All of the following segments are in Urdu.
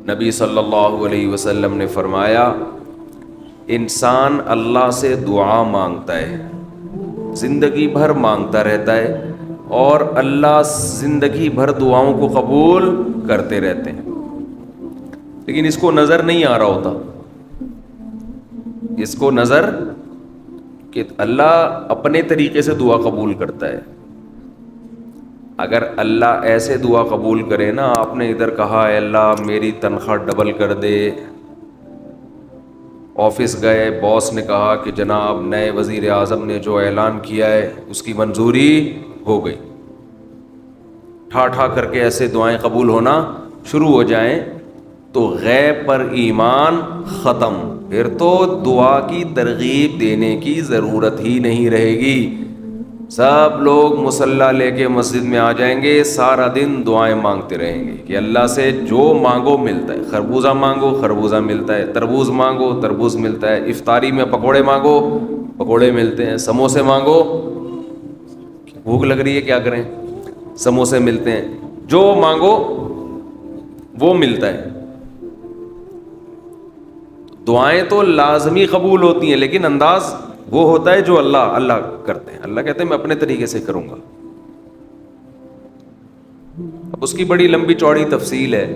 نبی صلی اللہ علیہ وسلم نے فرمایا انسان اللہ سے دعا مانگتا ہے، زندگی بھر مانگتا رہتا ہے، اور اللہ زندگی بھر دعاؤں کو قبول کرتے رہتے ہیں، لیکن اس کو نظر نہیں آ رہا ہوتا، اس کو نظر کہ اللہ اپنے طریقے سے دعا قبول کرتا ہے۔ اگر اللہ ایسے دعا قبول کرے نا، آپ نے ادھر کہا اے اللہ میری تنخواہ ڈبل کر دے، آفس گئے باس نے کہا کہ جناب نئے وزیر اعظم نے جو اعلان کیا ہے اس کی منظوری ہو گئی، ٹھا ٹھا کر کے ایسے دعائیں قبول ہونا شروع ہو جائیں تو غیب پر ایمان ختم، پھر تو دعا کی ترغیب دینے کی ضرورت ہی نہیں رہے گی، سب لوگ مصلی لے کے مسجد میں آ جائیں گے، سارا دن دعائیں مانگتے رہیں گے کہ اللہ سے جو مانگو ملتا ہے، خربوزہ مانگو خربوزہ ملتا ہے، تربوز مانگو تربوز ملتا ہے، افطاری میں پکوڑے مانگو پکوڑے ملتے ہیں، سموسے مانگو، بھوک لگ رہی ہے کیا کریں، سموسے ملتے ہیں، جو مانگو وہ ملتا ہے۔ دعائیں تو لازمی قبول ہوتی ہیں، لیکن انداز وہ ہوتا ہے جو اللہ کرتے ہیں، اللہ کہتے ہیں میں اپنے طریقے سے کروں گا۔ اب اس کی بڑی لمبی چوڑی تفصیل ہے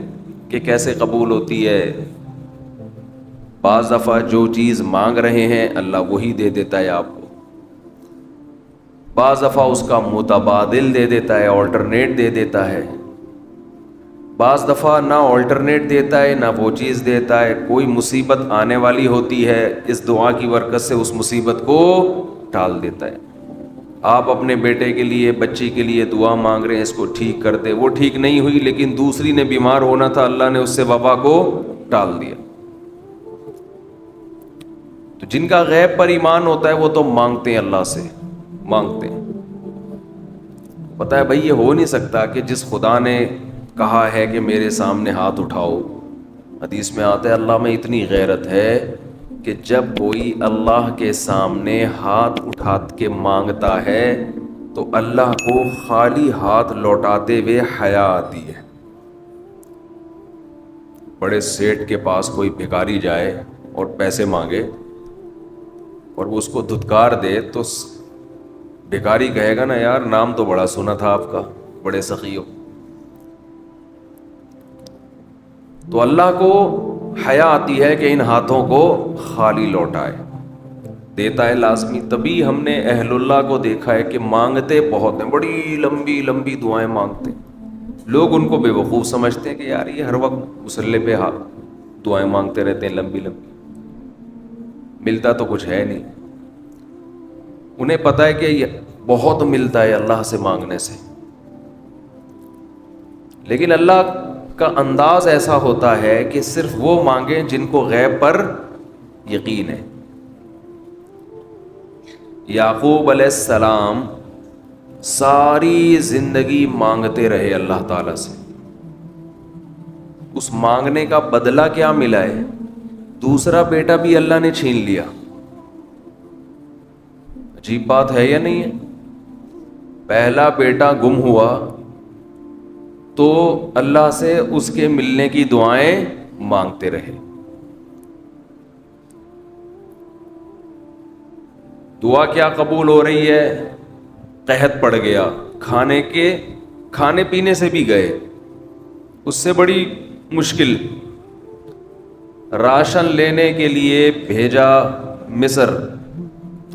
کہ کیسے قبول ہوتی ہے۔ بعض دفعہ جو چیز مانگ رہے ہیں اللہ وہی دے دیتا ہے آپ کو، بعض دفعہ اس کا متبادل دے دیتا ہے، آلٹرنیٹ دے دیتا ہے، بعض دفعہ نہ آلٹرنیٹ دیتا ہے نہ وہ چیز دیتا ہے، کوئی مصیبت آنے والی ہوتی ہے، اس دعا کی برکت سے اس مصیبت کو ٹال دیتا ہے۔ آپ اپنے بیٹے کے لیے بچی کے لیے دعا مانگ رہے ہیں اس کو ٹھیک کر دے، وہ ٹھیک نہیں ہوئی لیکن دوسری نے بیمار ہونا تھا، اللہ نے اس سے وبا کو ٹال دیا۔ تو جن کا غیب پر ایمان ہوتا ہے وہ تو مانگتے ہیں، اللہ سے مانگتے ہیں۔ پتہ ہے بھائی یہ ہو نہیں سکتا کہ جس خدا نے کہا ہے کہ میرے سامنے ہاتھ اٹھاؤ، حدیث میں آتا ہے اللہ میں اتنی غیرت ہے کہ جب کوئی اللہ کے سامنے ہاتھ اٹھا کے مانگتا ہے تو اللہ کو خالی ہاتھ لوٹاتے ہوئے حیا آتی ہے۔ بڑے سیٹ کے پاس کوئی بھکاری جائے اور پیسے مانگے اور وہ اس کو دھتکار دے تو بھکاری کہے گا نا یار نام تو بڑا سنا تھا آپ کا، بڑے سخی ہو۔ تو اللہ کو حیا آتی ہے کہ ان ہاتھوں کو خالی لوٹائے، دیتا ہے لازمی۔ تبھی ہم نے اہل اللہ کو دیکھا ہے کہ مانگتے بہت ہیں، بڑی لمبی لمبی دعائیں مانگتے ہیں، لوگ ان کو بے وقوف سمجھتے ہیں کہ یار یہ ہر وقت مصلی پہ دعائیں مانگتے رہتے ہیں لمبی لمبی، ملتا تو کچھ ہے نہیں۔ انہیں پتہ ہے کہ یہ بہت ملتا ہے اللہ سے مانگنے سے، لیکن اللہ کا انداز ایسا ہوتا ہے کہ صرف وہ مانگیں جن کو غیب پر یقین ہے۔ یعقوب علیہ السلام ساری زندگی مانگتے رہے اللہ تعالیٰ سے، اس مانگنے کا بدلہ کیا ملا ہے؟ دوسرا بیٹا بھی اللہ نے چھین لیا۔ عجیب بات ہے یا نہیں ہے؟ پہلا بیٹا گم ہوا تو اللہ سے اس کے ملنے کی دعائیں مانگتے رہے، دعا کیا قبول ہو رہی ہے؟ قحط پڑ گیا، کھانے پینے سے بھی گئے، اس سے بڑی مشکل، راشن لینے کے لیے بھیجا مصر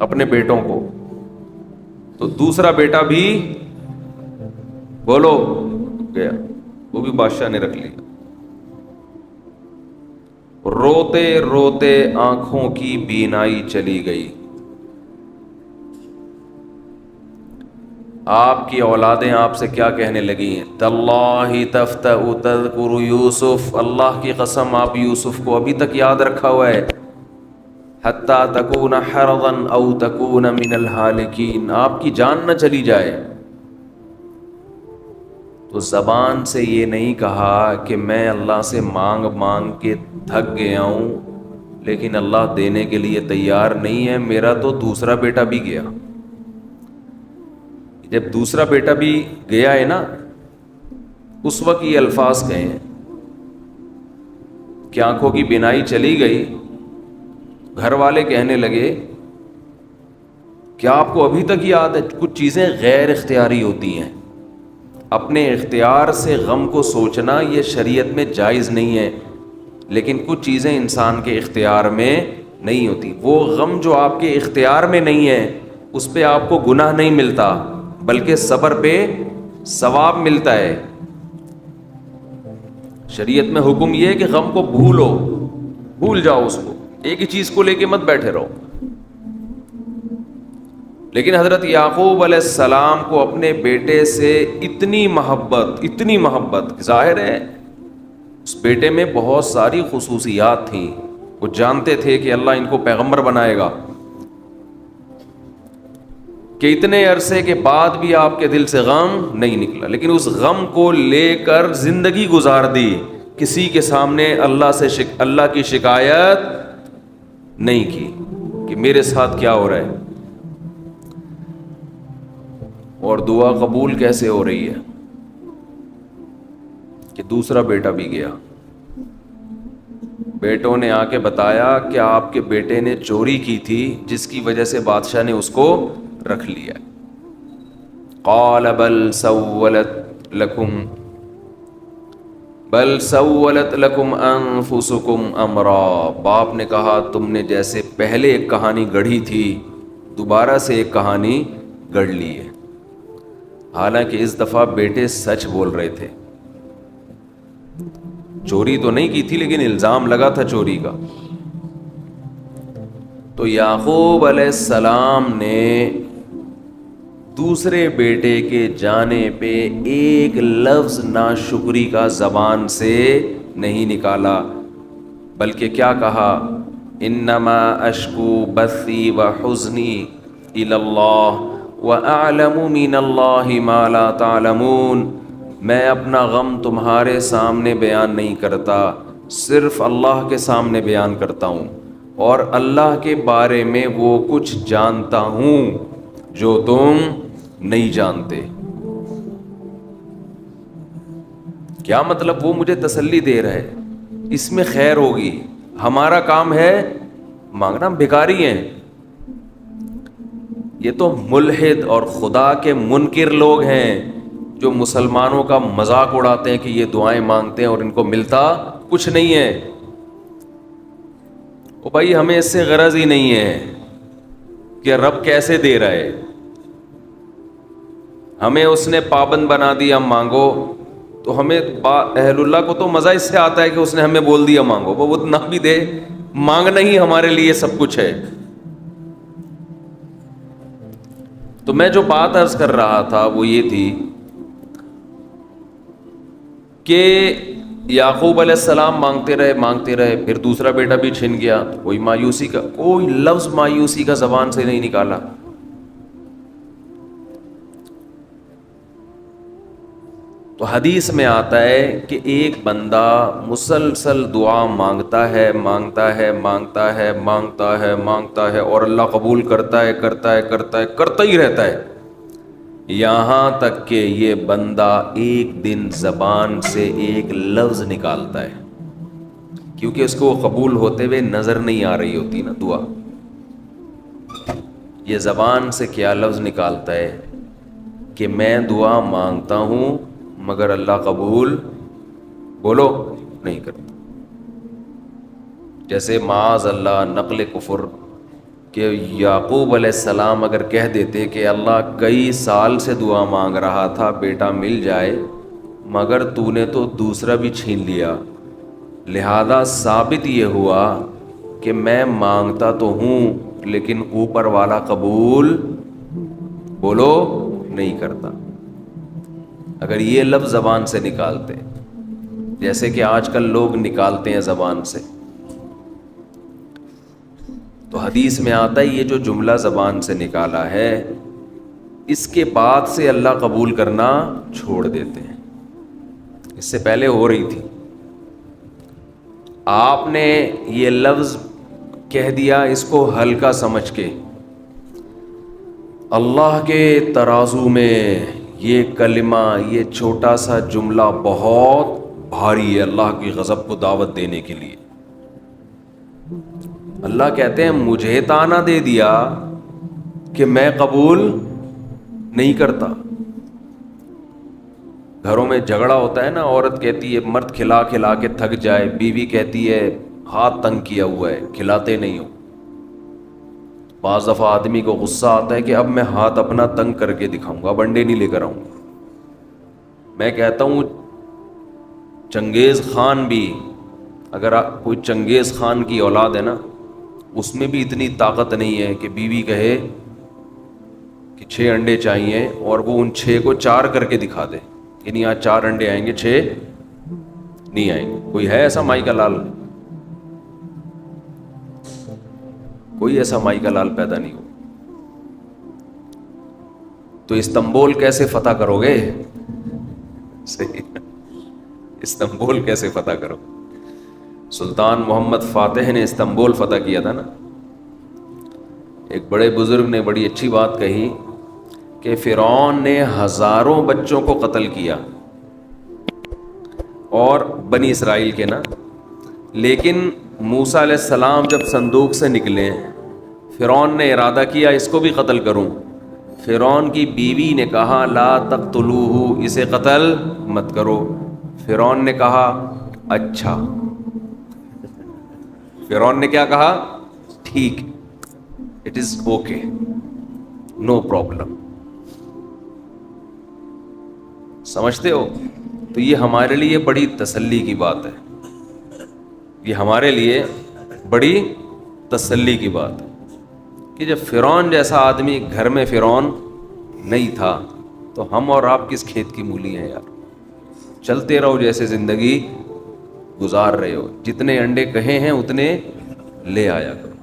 اپنے بیٹوں کو، تو دوسرا بیٹا بھی بولو گیا، وہ بھی بادشاہ نے رکھ لیا۔ روتے روتے آنکھوں کی بینائی چلی گئی۔ آپ کی اولادیں آپ سے کیا کہنے لگی ہیں؟ تاللہ تفتأ تذکر یوسف، اللہ کی قسم آپ یوسف کو ابھی تک یاد رکھا ہوا ہے، حتی تکون حرضا او تکون من الہالکین، آپ کی جان نہ چلی جائے۔ تو زبان سے یہ نہیں کہا کہ میں اللہ سے مانگ مانگ کے تھک گیا ہوں لیکن اللہ دینے کے لیے تیار نہیں ہے، میرا تو دوسرا بیٹا بھی گیا۔ جب دوسرا بیٹا بھی گیا ہے نا، اس وقت یہ الفاظ کہے ہیں کہ آنکھوں کی بینائی چلی گئی. گھر والے کہنے لگے کیا آپ کو ابھی تک یاد ہے؟ کچھ چیزیں غیر اختیاری ہوتی ہیں. اپنے اختیار سے غم کو سوچنا یہ شریعت میں جائز نہیں ہے، لیکن کچھ چیزیں انسان کے اختیار میں نہیں ہوتی. وہ غم جو آپ کے اختیار میں نہیں ہے اس پہ آپ کو گناہ نہیں ملتا، بلکہ صبر پہ ثواب ملتا ہے. شریعت میں حکم یہ ہے کہ غم کو بھول جاؤ، اس کو ایک ہی چیز کو لے کے مت بیٹھے رہو. لیکن حضرت یعقوب علیہ السلام کو اپنے بیٹے سے اتنی محبت ظاہر ہے اس بیٹے میں بہت ساری خصوصیات تھیں. وہ جانتے تھے کہ اللہ ان کو پیغمبر بنائے گا، کہ اتنے عرصے کے بعد بھی آپ کے دل سے غم نہیں نکلا، لیکن اس غم کو لے کر زندگی گزار دی. کسی کے سامنے اللہ کی شکایت نہیں کی کہ میرے ساتھ کیا ہو رہا ہے. اور دعا قبول کیسے ہو رہی ہے کہ دوسرا بیٹا بھی گیا. بیٹوں نے آ کے بتایا کہ آپ کے بیٹے نے چوری کی تھی جس کی وجہ سے بادشاہ نے اس کو رکھ لیا. قال بل سولت لکم انفسکم امرا. باپ نے کہا تم نے جیسے پہلے ایک کہانی گڑھی تھی دوبارہ سے ایک کہانی گڑھ لی ہے. حالانکہ اس دفعہ بیٹے سچ بول رہے تھے، چوری تو نہیں کی تھی لیکن الزام لگا تھا چوری کا. تو یعقوب علیہ السلام نے دوسرے بیٹے کے جانے پہ ایک لفظ ناشکری کا زبان سے نہیں نکالا، بلکہ کیا کہا؟ انما اشکو بثی وحزنی الی اللہ وَأَعْلَمُ مِنَ اللَّهِ مَا لَا تَعْلَمُونَ. میں اپنا غم تمہارے سامنے بیان نہیں کرتا، صرف اللہ کے سامنے بیان کرتا ہوں، اور اللہ کے بارے میں وہ کچھ جانتا ہوں جو تم نہیں جانتے. کیا مطلب؟ وہ مجھے تسلی دے رہا ہے، اس میں خیر ہوگی. ہمارا کام ہے مانگنا، بھکاری ہیں. یہ تو ملحد اور خدا کے منکر لوگ ہیں جو مسلمانوں کا مذاق اڑاتے ہیں کہ یہ دعائیں مانگتے ہیں اور ان کو ملتا کچھ نہیں ہے. او بھائی ہمیں اس سے غرض ہی نہیں ہے کہ رب کیسے دے رہا ہے. ہمیں اس نے پابند بنا دیا مانگو، تو ہمیں اہل اللہ کو تو مزہ اس سے آتا ہے کہ اس نے ہمیں بول دیا مانگو، وہ نہ بھی دے، مانگنا ہی ہمارے لیے سب کچھ ہے. تو میں جو بات عرض کر رہا تھا وہ یہ تھی کہ یعقوب علیہ السلام مانگتے رہے، پھر دوسرا بیٹا بھی چھن گیا. کوئی لفظ مایوسی کا زبان سے نہیں نکالا. تو حدیث میں آتا ہے کہ ایک بندہ مسلسل دعا مانگتا ہے اور اللہ قبول کرتا ہی رہتا ہے، یہاں تک کہ یہ بندہ ایک دن زبان سے ایک لفظ نکالتا ہے، کیونکہ اس کو قبول ہوتے ہوئے نظر نہیں آ رہی ہوتی نا دعا. یہ زبان سے کیا لفظ نکالتا ہے کہ میں دعا مانگتا ہوں مگر اللہ قبول بولو نہیں کرتا. جیسے معاذ اللہ نقل کفر کہ یعقوب علیہ السلام اگر کہہ دیتے کہ اللہ کئی سال سے دعا مانگ رہا تھا بیٹا مل جائے مگر تو نے تو دوسرا بھی چھین لیا، لہذا ثابت یہ ہوا کہ میں مانگتا تو ہوں لیکن اوپر والا قبول بولو نہیں کرتا. اگر یہ لفظ زبان سے نکالتے جیسے کہ آج کل لوگ نکالتے ہیں زبان سے، تو حدیث میں آتا ہے یہ جو جملہ زبان سے نکالا ہے اس کے بعد سے اللہ قبول کرنا چھوڑ دیتے ہیں. اس سے پہلے ہو رہی تھی، آپ نے یہ لفظ کہہ دیا اس کو ہلکا سمجھ کے، اللہ کے ترازو میں یہ کلمہ، یہ چھوٹا سا جملہ بہت بھاری ہے اللہ کی غضب کو دعوت دینے کے لیے. اللہ کہتے ہیں مجھے تانا دے دیا کہ میں قبول نہیں کرتا. گھروں میں جھگڑا ہوتا ہے نا, عورت کہتی ہے مرد کھلا کھلا کے تھک جائے, بیوی کہتی ہے ہاتھ تنگ کیا ہوا ہے کھلاتے نہیں ہو. بعض دفعہ آدمی کو غصہ آتا ہے کہ اب میں ہاتھ اپنا تنگ کر کے دکھاؤں گا, اب انڈے نہیں لے کر آؤں گا. میں کہتا ہوں چنگیز خان بھی, اگر کوئی چنگیز خان کی اولاد ہے نا, اس میں بھی اتنی طاقت نہیں ہے کہ بیوی کہے کہ 6 انڈے چاہیے اور وہ ان 6 کو 4 کر کے دکھا دے, یعنی آج 4 انڈے آئیں گے 6 نہیں آئیں گے. کوئی ہے ایسا مائی کا لال؟ کوئی ایسا مائی کا لال پیدا نہیں ہو. تو استنبول کیسے فتح کرو گے؟ صحیح, استنبول کیسے فتح کرو؟ سلطان محمد فاتح نے استنبول فتح کیا تھا نا. ایک بڑے بزرگ نے بڑی اچھی بات کہی کہ فرعون نے ہزاروں بچوں کو قتل کیا, اور بنی اسرائیل کے نا, لیکن موسیٰ علیہ السلام جب صندوق سے نکلے فرعون نے ارادہ کیا اس کو بھی قتل کروں. فرعون کی بیوی نے کہا لا تقتلوہ, اسے قتل مت کرو. فرعون نے کہا اچھا. فرعون نے کیا کہا؟ ٹھیک, it is okay, no problem. سمجھتے ہو؟ تو یہ ہمارے لیے بڑی تسلی کی بات ہے, یہ ہمارے لیے بڑی تسلی کی بات ہے کہ جب فرعون جیسا آدمی گھر میں فرعون نہیں تھا تو ہم اور آپ کس کھیت کی مولی ہیں یار. چلتے رہو جیسے زندگی گزار رہے ہو, جتنے انڈے کہے ہیں اتنے لے آیا کرو.